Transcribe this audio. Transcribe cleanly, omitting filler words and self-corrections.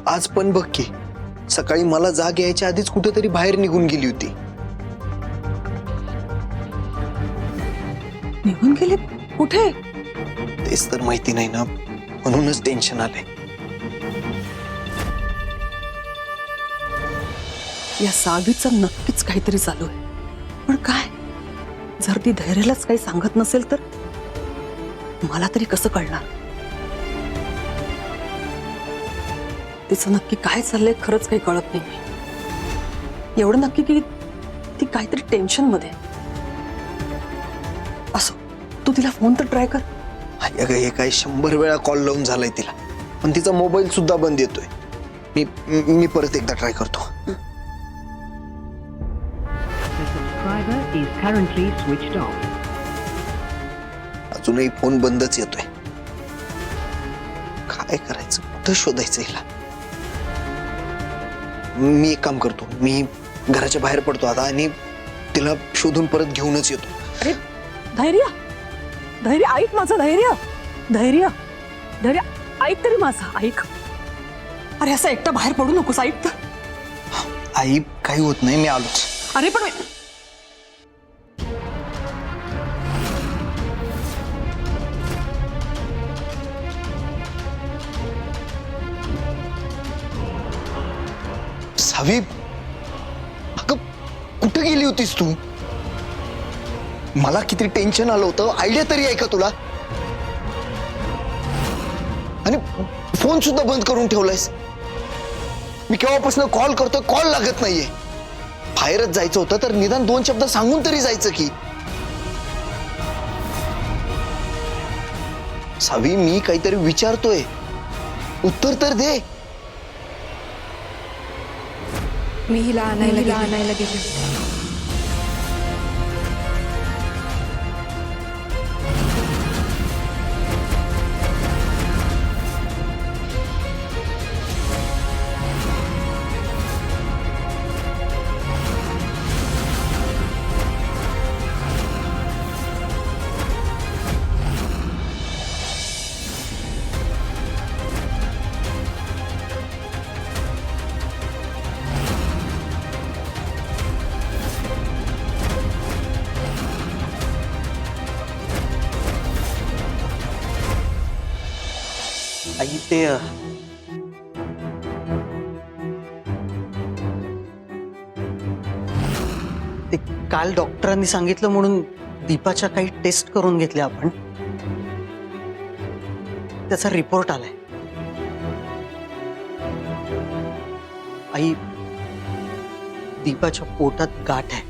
आज पण बघ की सकाळी मला जाग यायच्या आधीच कुठेतरी बाहेर निघून गेली होती. निघून गेले कुठे? तेच तर माहिती नाही ना, म्हणूनच टेन्शन आलंय. या सावीचं नक्कीच काहीतरी चालू आहे, पण काय? जर ती धैर्यालाच काही सांगत नसेल तर मला तरी कसं कळणार? तिचं नक्की काय चाललंय खरंच काही कळत नाही. एवढं नक्की की ती काहीतरी टेन्शन मध्ये आहे. असो, तू तिला फोन तर ट्राय कर. अगं हे काय 100 वेळा कॉल लावून झालाय तिला, पण तिचा मोबाईल सुद्धा बंद येतोय. मी परत एकदा ट्राय करतो. Subscriber is currently switched off. अजूनही फोन बंदच येतोय. काय करायचं, कुठं शोधायचं हिला? मी एक काम करतो, मी घराच्या बाहेर पडतो आता आणि तिला शोधून परत घेऊनच येतो. अरे धैर्य, धैर्य ऐक माझं. धैर्य, धैर्य, धैर्य ऐक तरी माझं, ऐक. अरे असं एकटा बाहेर पडू नकोस, ऐक तर. आई काही होत नाही, मी आलोच. अरे पण सावी, अगं कुठे गेली होतीस तू? मला किती टेन्शन आलं होतं, आयडिया तरी आहे का तुला? आणि फोन सुद्धा बंद करून ठेवलायस. मी केव्हापासून कॉल करतोय, कॉल लागत नाहीये. बाहेरच जायचं होतं तर निदान 2 शब्द सांगून तरी जायचं की. सावी, मी काहीतरी विचारतोय, उत्तर तर दे. मी हिला आणायला गेले. आई ते काल डॉक्टरांनी सांगितलं म्हणून दीपाच्या काही टेस्ट करून घेतल्या आपण. त्याचा रिपोर्ट आलाय. आई, दीपाच्या पोटात गाठ आहे.